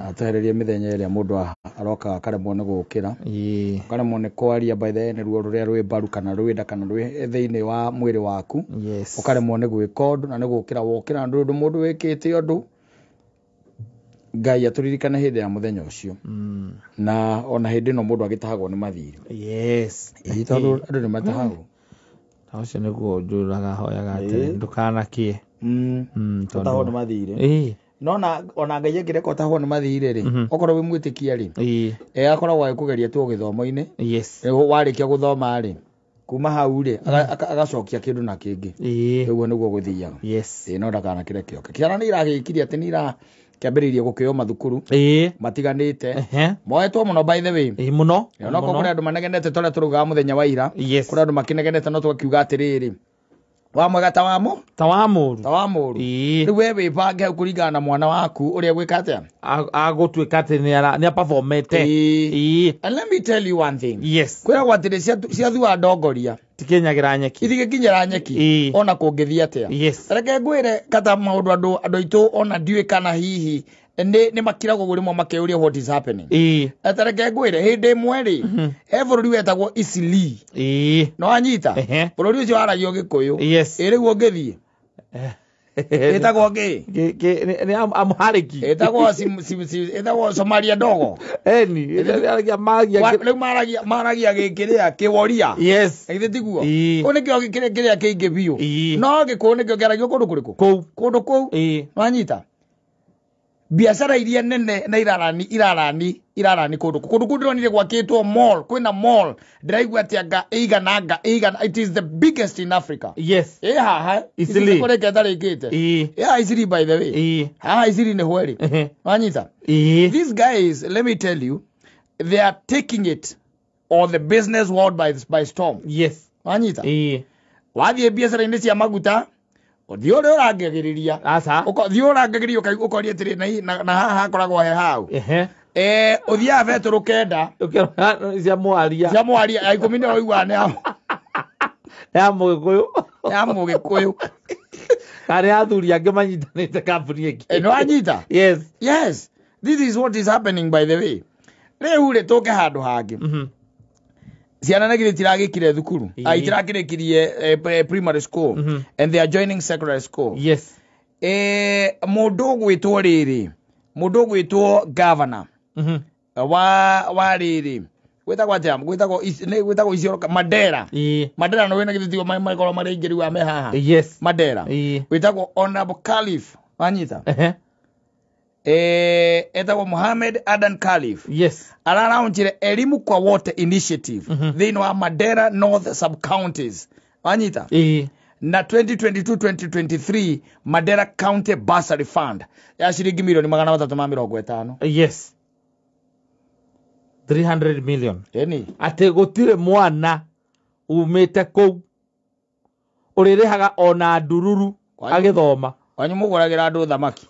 Atehererie mithenya iria mundu aroka karemwo ni gukira karemwo ni kwaria by the way ruo ruria rwi baru kana rwida kana rwi thiini wa mwiri waku ukaremwo ni gwika undu na ni gukira wokira ndu mundu wikite undu Ngai aturirikana hindi ya muthenya ucio na ona hindi no mundu agitahagwo ni mathiri tondu andu ni matahagwo ucio niguo njuraga hoyaga ati ndukanakie tutahwo ni mathiri nona ona Ngai angireka utahwo ni mathiri ri okorwo wi mwitikia ri akoragwo agikugeria tu githomo-ini warikia guthoma ri kuma hau ri agacokia kindu na kingi niguo niguo guthiaga no ndakana kire kioke kiana ni iragikiria ati ni ira kiambiririe gukio mathukuru matiganite moetwo muno by the way muno no ko kuri andu manegenete tore turuga muthenya wa ira kuri andu makinegenete no tukiuga atiriri wa mwega tawamuru riu wewe bange kuringana na mwana waku uria gwikate agutwika ati ni performete and let me tell you one thing kwira gwatire cia thuwa ndongoria tikinyagira nyeki ithigikinyira nyeki ona kungithia atia reke ngwire kata maundu andu aitu ona ndiwe kana hihi ni makirago gurimo makeuria what is happening atareke ngwire hindi mweri he bururi wetagwo Isili no anyita bururi ucio aragio gikuyu irigu ngithie etagwo ni amhariki etagwo Somalia ndogo aragia maragia gikiria kiworia ithe tiguo one kio gikiria kingi biu no gikuo nikio geragio kundu kuriku kundu kou no anyita biashara iria nene na irarani kundu ronire gwakitwo mall kwina mall ndiraigua ati anga igana it is the biggest in Africa haha Isili kureke tarikite Isili by the way Isili ni hweri wanyita these guys let me tell you they are taking it or the business world by storm wanyita wathie biashara indi cia maguta Othio ri urangagiriria thio urangagiriria ukoria tiri na haha koragwo he hau uthia beturu kenda cia mwaria aikumi ni oigwa ya mugikuyu kare athuri ange manyitanite kambuni ingi no anyita yes this is what is happening by the way riu ri tuke handu hangi ciana nagire tiragikire thukuru itirakirekirie primary school and they are joining secondary school mundu gwitwo governor wa riri gwitagwo icio Mandera no wena githitio maikoro mari ingiri wa mehaha Mandera gwitagwo Honorable Khalif wanyita etagwo Mohamed Adan Khalif araraunjire elimu kwa wote initiative thiini wa Mandera North sub counties wanyita na 2022-2023 Mandera County Bursary Fund ya shilingi milioni 350 300 million ate gutire mwana umite kou uririhaga ona ndururu agithoma wanyu muguragira andu thamaki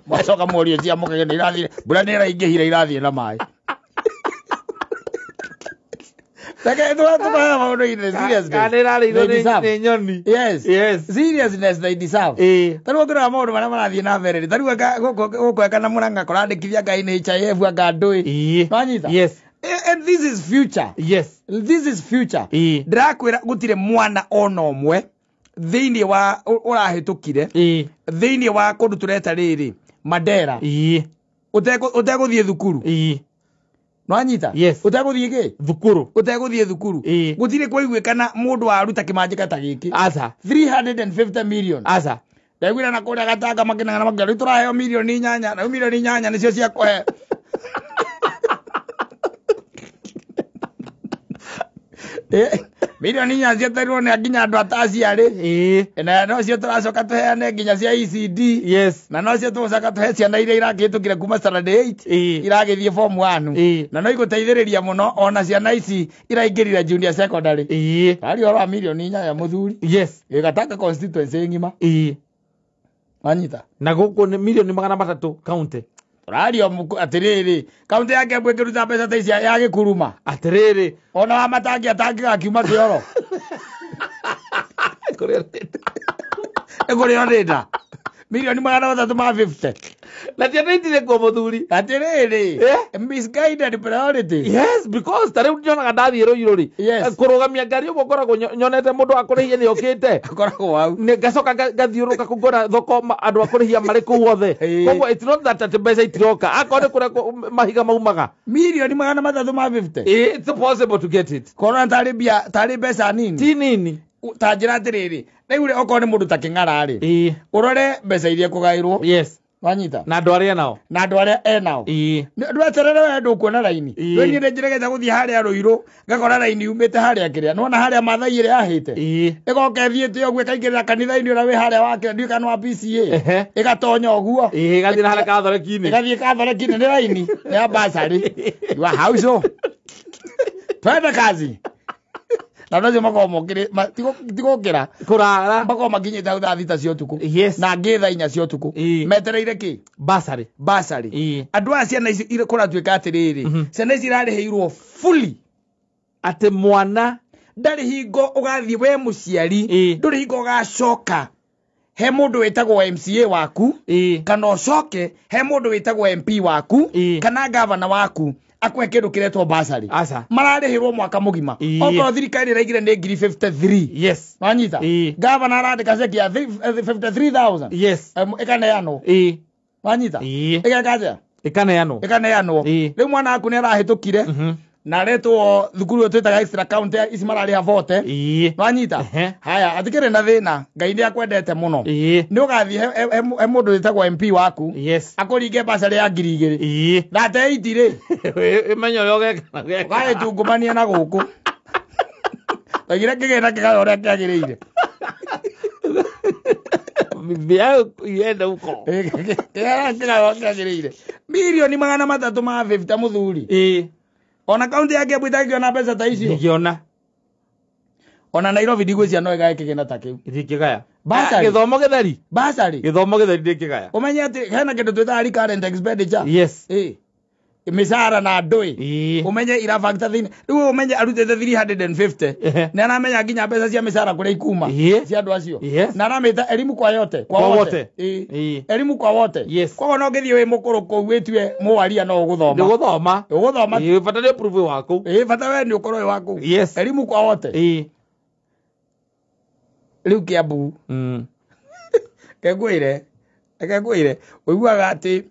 macoka morio cia mukagenda irathire mbura ni iraingihire irathie na mai seriousness they deserve taruo kira maundu maria marathie na mbere taruo gukweka na muranga kurandikithia Ngai ni HIF anga ndui wanyita and this is future ndirakwira gutire mwana ona omwe thiini wa urahitukire thiini wa kundu tureta riri Mandera utekuthie thukuru no anyita utekuthie thukuru gutire kwaiguikana mundu aruta kimanjika ta giki 350 million ndagwira na kuria gatanga makina na magari turaheo milioni 8 na milioni 8 nicio cia kuhe milioni 4 ciatarwo ni nginya andu ataci ari na no cio turacoka tuheane nginya cia ECD na no cio tucoka tuhe ciana iria irakitukire kuma standard 8 iragithie form 1 na no iguteithiriria muno ona ciana ici iraingirira junior secondary ari ora milioni 4 muthuri igataka constituency ngima wanyita na guku ni milioni 300 county radio atiriri kaunti yake bwekiruta pesa ta cia ya gikuruma atiriri ona wa matangi akiuma kioro kuria ndenda Milioni magana matatũ ma 50. Na tia nĩitire kwa mũthuri. Atirĩrĩ. Misguided priority. Yes, because tare unyonaga ndathiĩ Rũirũ-rĩ. Kũrũgamia ngari ũguo ngoragwo nyonete mũndũ wa kũrĩhia nĩ okĩte. Akoragwo hau. Ngacoka ngathiũrũka kũgũra thoko andũ a kũrĩhia marĩ kũu othe. Koguo it's not that atĩ mbeca itiroka. Akorwo nĩ kũrĩa mahiga maumaga. Milioni magana matatũ ma 50. It's possible to get it. Korwo tarĩ mbeca nini. Ti nini. Ta njĩra atĩrĩrĩ. Rĩu okorwo nĩ mũndũ ta Kĩng'ara-rĩ. Ũrore mbeca iria kũgaĩrwo. Yes. Wanyita. Na andũ arĩa nao. Na andũ arĩa enao. Ndweterere we ndũkuona raini. Rĩu niĩ nĩnjĩrĩgĩte gũthiĩ harĩa Rũirũ ngakora raini yumĩte harĩa kĩrĩa. Nĩwona harĩa Maathai ĩrĩa yahĩte. Ĩgoka ĩthiĩte ũguo ĩkaingĩrĩra kanitha-inĩ ũrĩa wĩ harĩa wake nduĩka nĩ wa PCA. Ĩgatonya ũguo. Ĩgathiĩ na harĩa Kathoreki-inĩ. Ĩgathiĩ Kathoreki-inĩ nĩ raini ya basarĩ. Wa hauco. Twende kazi. Na ndio makorwo mokire tigokira kurara makorwo makinyite hau thaa thita cia utuku na ngĩ thaa 4 cia utuku metereire ki basari andu a ciana ici kuratuika atiriri ciana ici irarĩhĩirwo fully ate mwana ndari hingo ugathie we muciari nduri hingo ugacoka he mundu witagwo MCA waku kana ucoke he mundu witagwo MP waku kana governor waku akwe kindu kiretwo basari mararĩhĩrwo mwaka mugima okorwo thirikari ĩraigire nĩ 53 yes wanyita governor arandĩka ceki ya 53,000 yes ĩkaneanwo wanyita ĩkaneanwo rĩu mwana waku nĩ arahĩtũkire na retwo thukuru twitaga extra county ici mararĩha vote wanyita haya atikĩrĩ na thĩna Ngai nĩ akwendete mũno nĩ ũgathiĩ he mũndũ wĩtagwo MP waku akũringe basarĩ ya 2,000 na te 80 rĩ imenyo yogeka ũgagĩtungumania na gũkũ tagire kĩgĩna kĩgaya ũrĩa kĩagĩrĩire bia yenda uko kĩgaya kĩagĩrĩire milioni magana matatũ ma 50 mũthuri ona kaunti yake bwitagiona pesa ta icio nikiona ona Nairobi ndigwĩcia no ĩgae kĩgĩna ta kĩu ndikigaya gĩthomo gĩtheri gĩthomo gĩtheri ndikigaya umenye atĩ hena kĩndũ twĩtaga recurrent expenditure yes misara na ndũĩ umenye ira factor thini rĩu umenye arutĩte 350 na aramenya nginya mbeca cia misara kũrĩa ikuma cia andũ acio na aramĩta elimu kwa wote elimu kwa wote koguo no ngĩthiĩ wĩ mũkũrũ kũu wĩtue mũwaria no ũgũthoma bata nĩ prove waku bata we nĩ ũkorwo wĩ waku elimu kwa wote rĩu Kiambu kengwĩre ũiguaga atĩ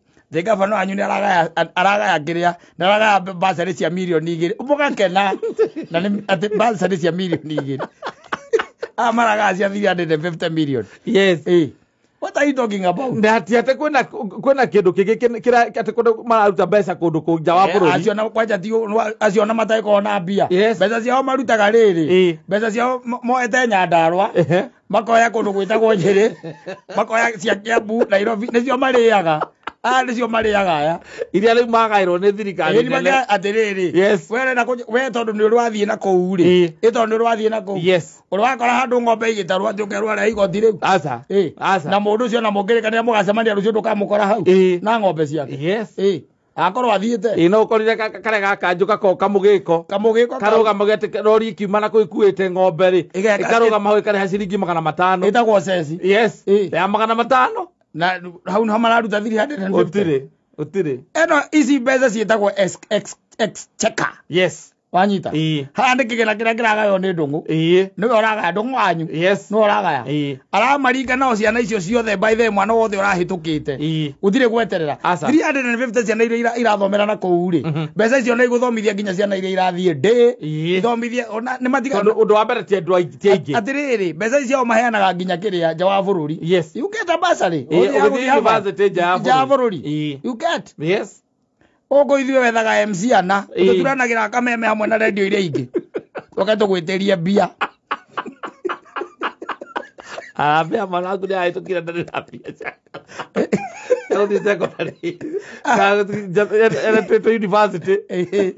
gavana wanyu nĩ aragaya kĩrĩa ndaragaya basarĩ cia milioni 2 ũmũgakena na atĩ basarĩ cia milioni 2 maragaya cia 350 million what are you talking about ndatiate kwena kindu kira ati kundu mararuta mbeca kundu kunja wa bururi acio na kwanja ti acio na mataiko na mbia mbeca ciao marutaga riri mbeca ciao moete Nyandarua makoya kundu gwitagwo Njĩrĩ makoya cia Kiambu Nairobi nicio marĩaga nĩcio marĩaga aya iria rĩu magaĩrwo nĩ thirikari nene atĩrĩrĩ we tondũ nĩ ũrathiĩ na kũu rĩ tondũ nĩ ũrathiĩ na kũu ũrakora handũ ng'ombe igĩtarwo atĩ ũkerwo arĩa igoti rĩu na mũndũ ũcio na mũngĩrĩkanĩra mũgacemania rũciũ ndũkamũkora hau na ng'ombe ciake akorwo athiĩte no ũkorire kare gakanjũ gakoka kamũgĩko karũgama gete rori ikiuma na kũikuĩte ng'ombe rĩ karũgama hau karĩha ciringi 500 ĩtagwo ceci ya 500 na hau no mararuta 350 utire eno ici mbeca ciĩtagwo exchequer wanyita handi kĩgĩna kĩrĩa kĩragaywo nĩ ndũng'ũ nĩwe ũragaya ndũng'ũ wanyu nĩwe ũragaya aramaringa nao ciana icio ciothe by the mwana wothe ũrahĩtũkĩte ũthire gweterera 350 ciana iria irathomera na kũu rĩ mbeca icio nĩ igũthomithia nginya ciana iria irathiĩ ndĩ ithomithie nĩ matiga ũndũ wa mbere ti andũ aingĩ atĩrĩrĩ mbeca icio maheanaga nginya kĩrĩa nja wa bũrũri you get a bursary university nja ya bũrũri you get Ogo ithuĩ wethaga MC ana turanagĩra kameme hamwe na radio iria ingĩ tũgwĩtĩria mbia ambia mwanangu nĩ ahĩtũkire ndari na mbia Early secondary. Electric university.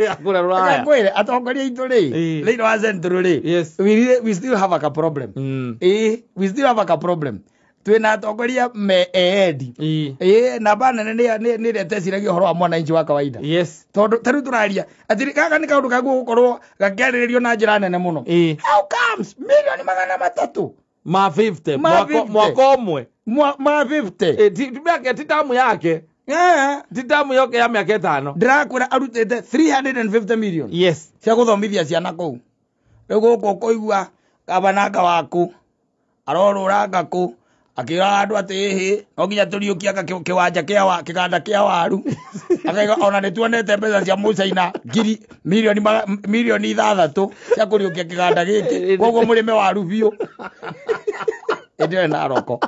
Akura raya. Kweli atongoria itu ri. Leader wa centro ri. Yes. We still have a problem. We still have a problem. Twina atongoria me edi. Na bana ni reteciragia horo wa mwananchi wa kawaida. Yes. Tondu taru turaria. Atiri kaka ni kaundu kaguo gukorwo gakiariririo na njira nene muno. How comes million 300 ma 50 mwaka omwe ma 50 ti tamu yake ti tamu yoke ya miaka 5 ndirakwira arutete 350 million yes cia guthomithia ciana kuu riu guku kuigua gabananga waku aroruranga ku akira andu ati no nginya turiukia kiwanja kia kiganda kia waru akaiga ona ni tuonete mbeca cia mucaina milioni 6 cia kuriukia kiganda giki koguo murime waru biu ende na roko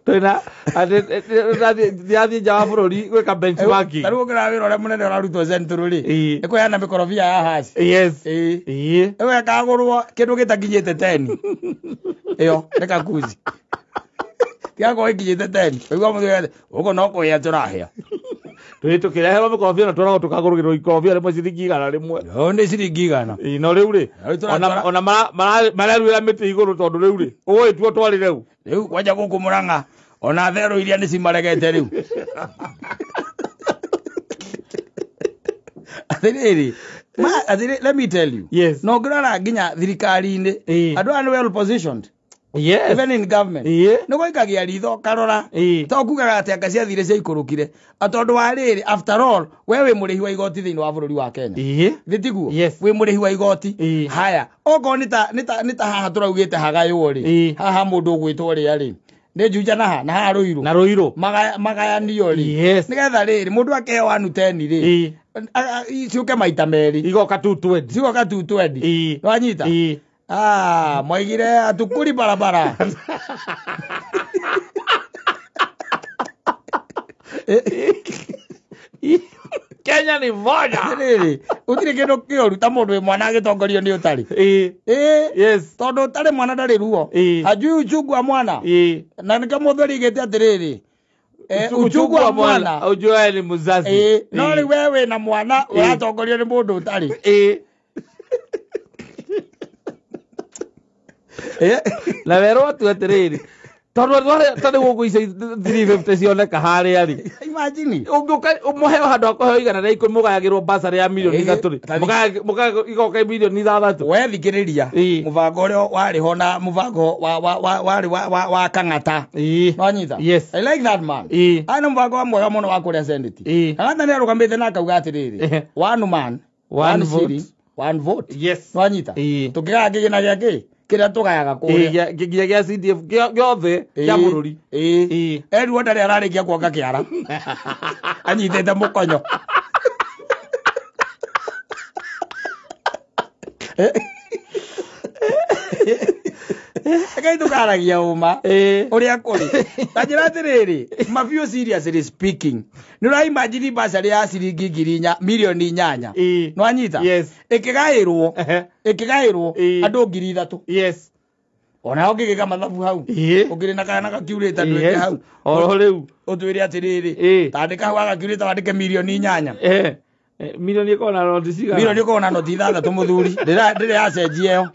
tena ati jawa bururi gwika benchmarking taru gira wira ore munene urarutwo centro ri eko yana mikorofia ya hash yes ewe kagurwo kindu gitakinyite 10 iyo reka kuzi tiago ikinyite 10 igwa mutwe uko no ko ya turahia tukirehero mikorofia na turago tukagurugirwo ikorofia rimwe ciringi 100 rimwe ni ciringi 100 no riu ri ona mararwira miti iguru tondu riu ri uwe tuo twari riu kwaja guku Murang'a ona thero iria ni cimaregete riu let me tell you yes no grara nginya thirikari-ini andu anu well positioned yes even in government no goikagia ritho karora to kugaga ati anga cia thire cia ikurukire atondu wa riri after all wewe murihi wa igoti thiini wa bururi wa Kenya thitiguo we murihi wa igoti haya oko nita haha turaugite hagayo ri haha mundu ugwitwo ri ari ne juja na ha ruiru magayanio ri nigetha riri mundu akeheo anu 10 ri ciuke maita meri igoka 220 wanyita mwaigire atukuri barabara Kenya ni moja riri utire kindu kioru ta mundu mwana agitongorio ni utari yes tondu utari mwana ndari ruo hajui uchungu wa mwana na nikamuthori igete atiriri uchungu wa mwana ujua ni muzazi no ri wewe na mwana uratongorio ni mundu utari na wero tu atiriri tondu tari gukuica 350 cioneka haria ri imagine umuheo handu akoheo igana na 10 mugayagirwo basari ya milioni 3 mugagigoka milioni 6 we thikiriria mubango uria wari ho na mubango wari wa kang'ata nwanyitha yes I like that man ana mubango mwega muno wa kuria senate kana ni arugamite na akauga atiriri one man one vote yes nwanyitha tukigaga kigina giake kiria tugayaga kuria gigia gia CDF giothe kia bururi eruo ndari ararikia kuonga kiara anyitete mukonyo Ekai tukaragia uma uria kuri tajira atiriri mafio seriously speaking nura imagine basari ya ciringi 4 milioni 8 no anyita ikigairwo andu 3,000 yes ona ongigika mathabu hau ungiri na kana kakiurita ndwike hau oro riu utwire atiriri tandika hau agakiurita wandike milioni 8 milioni ikona noti cigana milioni ikona noti 6 muthuri ndire acenjia yo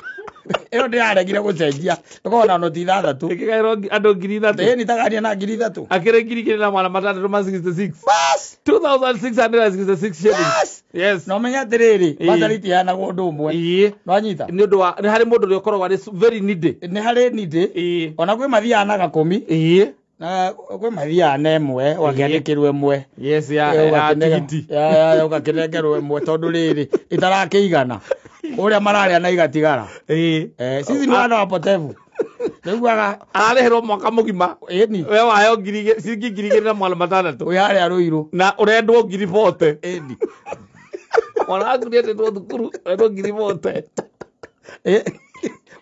iyo ndiraregire gucenjia ikona noti 6 ikigairwo andu 3,000 ni tagaria na 3,000 akire ngiri na mwana matatu ma 66 bas 2666 shillings yes no menya atiriri batariti yana gundu umwe no anyita ni undu wa ni hari mundu uri ukorwo ari very needy ni hari needy ona kwi mathia na 10 na kwi mathia na emwe wakiandikirwe emwe yes ya tigiti ya ugakirengerwo emwe tondu riri itarakiigana uria mararia na igatigara sisi ni wana wapotevu niguaga arareherwo mwaka mugima ni we wayo ngiri na mwana matandatu uyari aruiru na urendwo 40 ni ona ngiriete ndo thukuru ndo 40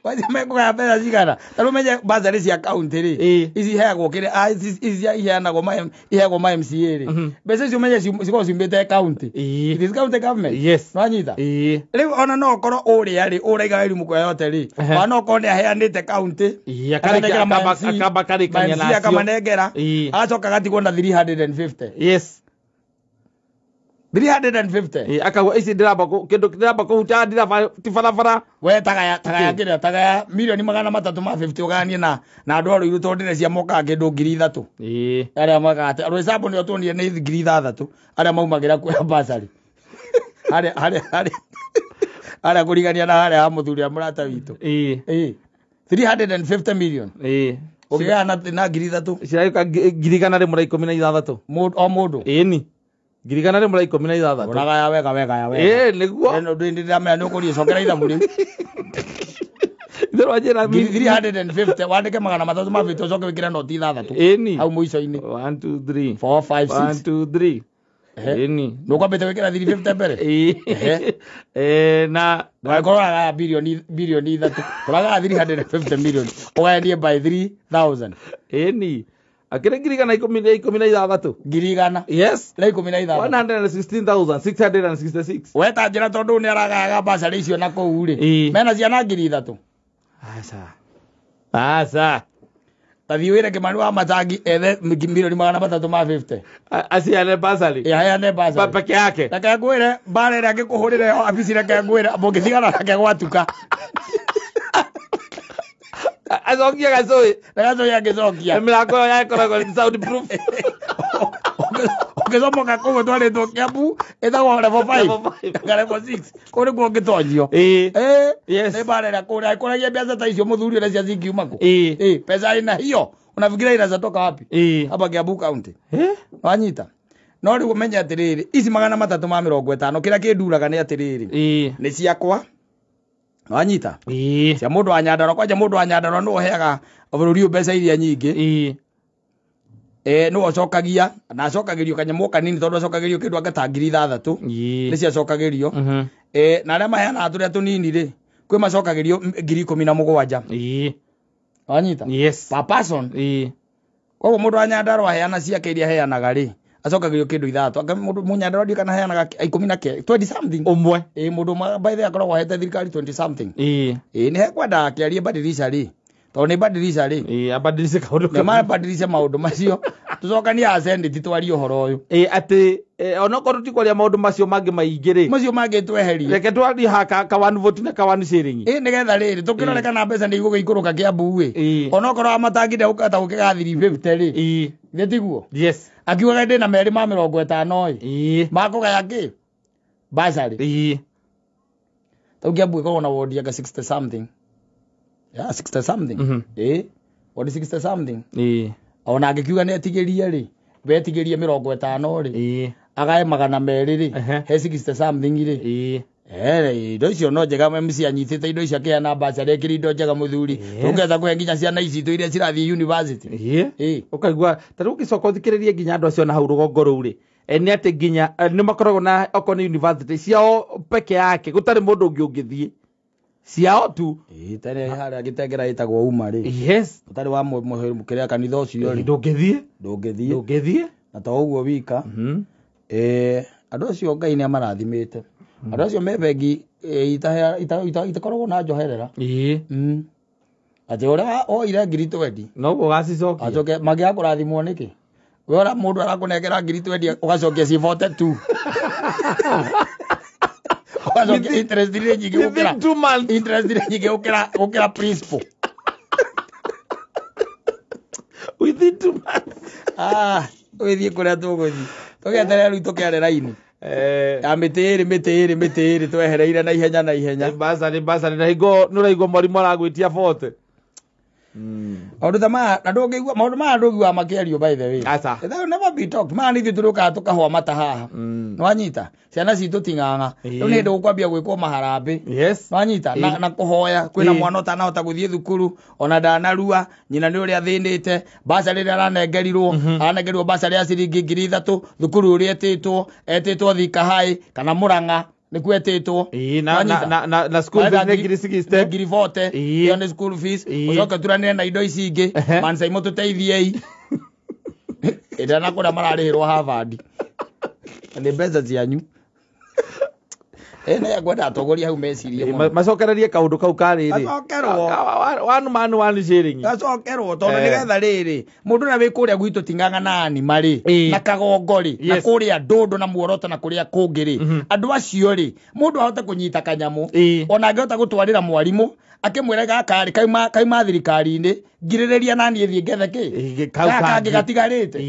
waje meko ya pesa cigana taru menye bazari cia county ri ici heagwo kire ici iheanagwo ma MCA ri mbeca icio menye ciko cimbite county it is county government yes no anyita riu ona no korwo uria ri uraiga elimu kwa yote ri ona okorwo ni aheanite county akaba karikania nacio akamanengera acoka gatigwo na 350 yes 350 akagwa ici ndiramba kindu ndiramba kuhuta ndira tibarabara we tagaya milioni 350 uganie na andu aru iru tondire cia moka kindu 3,000 aria magate aru hesabu ni otonire ni 3,000 aria maumagira kwa basari aria kurigania na aria muthuri amurata witu 350 million Ugana na ngiri 3 cirayuka ngiri kana rimwe 16 o mundu ni ngiri kana rimwe 16 uraga ya wega niguo ndindamenya nukuri cokera ithabu riu 350 wandike magana matatu ma vitu coke wikire noti 6 hau muico-ini 1 2 3 4 5 6 1 2 3 nukwambite wikira 350 mbere na wakoraga bilioni 3 kuraga 350 million ugayanie by 3000 akire ngiri kana 16 ngiri gana yes na 16 116,666 weta njira tondu ni aragaga basari icio na kou ri mena ciana ngiri 3 asa tathiwire kimani wa matangi ethe milioni 350 asiane basari ane basari peke yake reke ngwire bare reke kuhurire ofisi reke ngwire mungithigana reke gwatuka azokia gazoi agizokia milango yakoragwo soundproof ukicomoka kũguo twarĩtwo Kiambu ĩtagwo level 5 na level 6 kũrĩ kuo ngĩtonio nĩ bara ĩrĩa kũrĩa kũragia mbeca ta icio mũthuri ũrĩa cia cingiuma kũ pesa ina hiyo unafikiria inazatoka wapi hapa Kiambu county wanyita no rĩu ũmenye atĩrĩrĩ ici 350 kĩrĩa kĩnduraga nĩ atĩrĩrĩ nĩ ciakwa wanyita cia mũndũ wa Nyandarua kwanja mũndũ wa Nyandarua nĩ ũheaga bũrũri mbeca iria nyingĩ no acokagia na acokagirio kanyamũ kanini tondu acokagirio kindu angata ngiri 6 ni cia acokagirio na arĩa maheana tũrĩa tũnini ri kwĩ macokagirio ngiri 17 wanyita per person koguo mũndũ wa Nyandarua aheana ciake iria aheanaga ri acokagirio kindu 3 mũndũ Mũnyandarua ndi kana aheanaga 20 something umwe mũndũ by the akoragwo ahete thirikari 20 something nĩ hekwenda akĩarie badilisha ri tondu nĩ badilisha ri abadilisha kaundu kama badilisha maundu macio tucokania asende titwari uhoro uyu ati onokorwo tikwaria maundu macio mangi maingi ri macio mangi tweherie reke twari haka ka 1 vote na ka 1 sharing nigetha riri tukiroreka na mbeca nĩ igũgĩikũrũka Kiambu we onokorwo amatangire ukata ukigathiri 50 ri ngetiguo yes akiuga ndĩ na meri ma 50 makugaya ki basari to Kiambu ĩkoragwo na ward ya 60 something 60 something ward 60 something ona angikiuga nĩ etigeria ri betigeria 50 ri agae 200 ri he 60 something ri indo icio no njega MC anyitĩte indo icio akĩheana basari ekĩrĩ indo njega mũthuri ũngetha kũhe nginya ciana ici itũ iria cirathiĩ university ũkaigua ta rĩu ũgĩcoka ũthikĩrĩrie nginya andũ acio na hau rũgongo rũu rĩ nĩ atĩ nginya nĩ makoragwo na okorwo nĩ university ciao peke yake gũtarĩ mũndũ ũngĩ ũngĩthiĩ ciao tu tare harĩa gĩtengera ĩtagwo uma ri ũtarĩ wa mũkĩrĩa kanitha ũcio ri ndũngĩthiĩ na to ũguo wika andũ acio Ngai nĩ amarathimĩte andũ acio me bengi itakoragwo na njoherera atĩ ũrĩa oire ngiri 20 no ũgacicokia acoke magĩa kũrathimwo nĩkĩ we ora mũndũ arakũnengera ngiri 20 ũgacokia ci 42 ugacokia interest rate nyingĩ gũkĩra principal within 2 months wĩthiĩ kũrĩa tũgũthiĩ tũgeterera rĩu tũkĩare raini ya mĩtĩ ĩrĩ twehereire na ihenya basari na higo nũraigua mwarimũ aragwĩtia 40 maundu ta maya na ndũngĩigua maundu maya ndũngĩigua makĩario by the way that will never be talked maya nĩ ithuĩ tũrũkaga tũkahũa mata haha nĩwanyita ciana citũ ting'ang'a rĩu nĩ hĩndĩ gũkwambia gwĩkwo maharambĩ nĩwanyita na kũhoya kwĩna mwana ũtanahota gũthiĩ thukuru ona ndanarua nyina nĩ ũrĩa athĩnĩte basari ĩrĩa aranengerirwo basari ya ciringi ngiri 3 thukuru ũrĩa etĩtwo Thika High kana Mũrang'a nĩkuo etĩtwo na school fees nĩ ngiri 60 ngiri 40 iyo nĩ school fees ũcoke turanĩre na indo ici ingĩ mansaimo tũteithiei ĩrĩa na kũrĩa mararĩhĩrwo Harvard nĩ mbeca cianyu nĩ ngwenda atongoria hau mecirie mũno macokererie kaũndũ kau karĩrĩ one sharing gacokerwo tondũ nĩgetha rĩrĩ mũndũ na wĩ kũrĩa gwitũ ting'ang'a na anima rĩ na Kagongo rĩ na kũrĩa Ndũndũ na Muoroto na kũrĩa kũngĩ rĩ andũ acio rĩ mũndũ ahote kũnyita kanyamũ ona angĩhota gũtwarĩra mwarimũ akĩmwĩra gaka rĩ kaima thirikari-inĩ ngirĩrĩria naniĩ thiĩ ngethe kĩ kangĩ gatigarĩte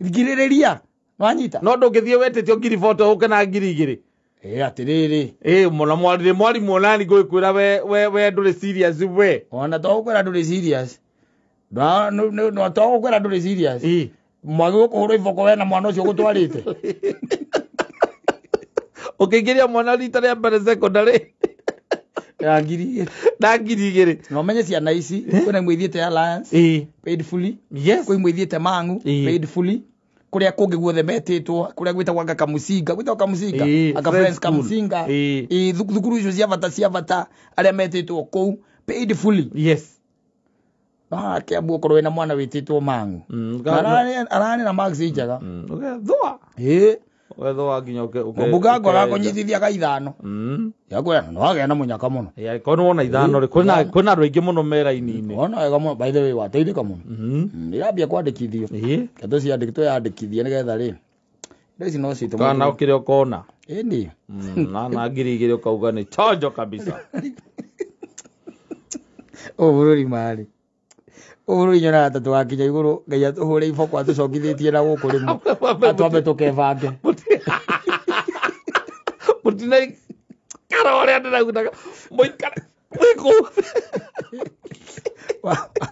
ngirĩrĩria nwanyita no ndũngĩthiĩ wetĩtio ngiri 40 ũke na ngiri 2 atiriri mona mwari monani gwĩkwĩra we ndũrĩ serious we ona to gũkwĩra ndũrĩ serious no to gũkwĩra ndũrĩ serious mwagi gũkũhũrwo iboko we na mwana ũcio gũtwarĩte ũkĩingĩria mwana rita rĩa mbere secondary ya ngiri igĩrĩ no menye ciana ici kwĩna imwe ithiĩte Alliance paid fully kwĩ imwe ithiĩte Mang'u paid fully kuria kungi guothe metĩtwo kuria gwĩtagwo anga kamusinga anga friends kamusinga thukuru icio cia bata arĩa metĩtwo kũu paid fully Kiambu okorwo na mwana wĩtĩtwo Mang'u arani na max njega ũgethũa wethũa nginya mũbungango agakũnyitithia ka 5 yakwĩra no agĩa na mũnyaka mũno kono wona 5 rĩ kwĩna andũ aingĩ mũno mera-inĩ ona wega mũno by the way wateithĩka mũno nĩrambia kwandĩkithio keto ciandĩkithie nĩgetha rĩ ici no citũ kana ũkĩrĩ ũkona ĩni na ngiri igĩrĩ ũkauga nĩ chonjo kabisa bũrũri marĩ bũrũri nyona atatũ wakinya igũrũ Ngai atũhũre iboko atũcokithĩtie na gũkũ rĩmwe atwambe tũkebange mũtina kara ũrĩa ndĩraugaga mũikara wĩkũ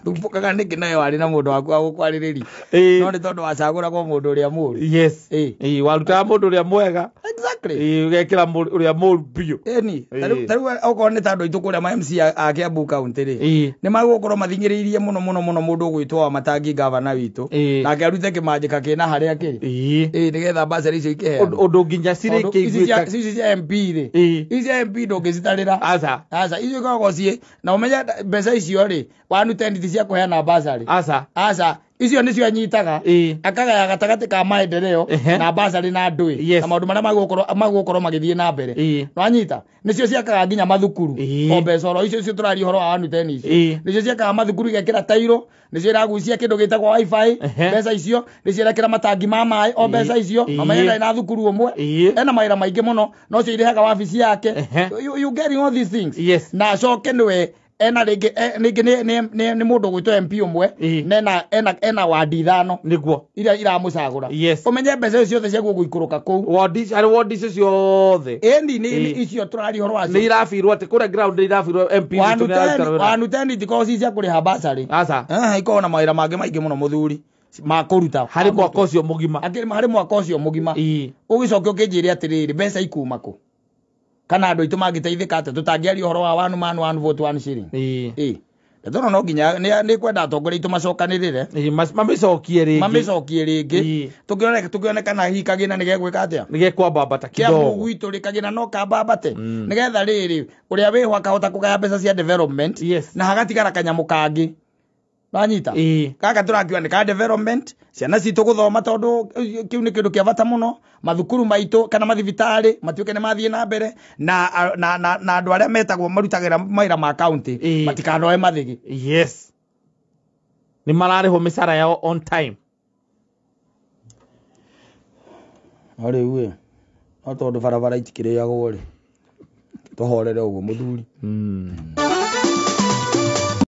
thumbukaga nĩkĩ nawe warĩ na mũndũ waku wa gũkwarĩrĩria no nĩ tondũ wacagũragwo mũndũ ũrĩa mũũru warutaga mũndũ ũrĩa mwega ũgekĩra ũrĩa mũũru biũ tarĩu okorwo nĩ ta andũ aitũ kũrĩa ma MC a Kiambu County rĩ nĩ magũkorwo mathingĩrĩirie mũno mũndũ ũgwĩtwo wa Matangi gavana witũ nake arute kĩmanjĩka kĩna harĩa kĩrĩ nĩgetha mbacĩrĩ icio ikĩheanwo ũndũ nginya cirĩkĩiguĩka ici cia MP rĩ ici cia MP ndũngĩcitarĩra aca icio ikoragwo ciĩ na ũmenye mbeca icio rĩ wanutenditi cia kũheana mbacĩrĩ aca icio nĩcio anyitaga akagaya gatagatĩ ka maendeleo na mbacĩrĩ na ndũĩ na maũndũ marĩa magũkorwo magĩthiĩ na mbere no anyita nĩcio ciakaga nginya mathukuru o mbeca oro icio tũraria ũhoro wa wanuteni icio nĩcio ciakaga mathukuru igekĩra tairo nĩcio iragucia kĩndũ gĩtagwo wifi mbeca icio nĩcio irekĩra matangi ma maĩ o mbeca icio no menye na thukuru ũmwe ena mawĩra maingĩ mũno no cio irehaga wabici yake you getting all these things na acoke nĩwe ena rĩngĩ nĩ mũndũ gwĩtwo MP ũmwe ena wadi 5 nĩguo iria iramũcagũra ũmenye mbeca icio ciothe ciaguo gũikũrũka kũu wadi icio ciothe nĩ icio tũrari ũhoro wacio nĩ irabirwo atĩ kũrĩa ground nĩ irabirwo MP wanuteni tikorwo ci cia kũrĩha mbacĩrĩ ikorwo na mawĩra mangĩ maingĩ mũno mũthuri ma kũruta harĩ mwaka ũcio mũgima harĩ mwaka ũcio mũgima ũgĩcokia ũkĩnjĩre atĩrĩrĩ mbeca ikuma kũ kana andũ aitũ mangĩteithĩka atĩ tũtangĩaria ũhoro wa one man one vote one shilling ndona no nginya nĩ kwenda atongoria aitũ macokanĩrĩre mamĩcokie rĩngĩ tũkĩone kana hihi kagĩna nĩ gegwĩka atĩa nĩ gekwambambata kidogo Kiambu gwitũ rĩ kagĩna no kambambate nĩgetha rĩrĩ ũrĩa wĩho akahota kũgaya mbeca cia development na hagatigara kanyamũ kangĩ wanyita kaka tũrakiuga nĩ ka development ciana citũ gũthoma tondũ kĩu nĩ kĩndũ kĩa bata mũno mathukuru maitũ kana mathibitarĩ matuĩke nĩ mathiĩ na mbere na andũ arĩa metagwo marutagĩra mawĩra ma county matikanoe mathĩgĩ nĩ mararĩhwo mĩcara yao on time no rĩu no tondũ barabara itikĩrĩagwo rĩ tũhorere ũguo mũthuri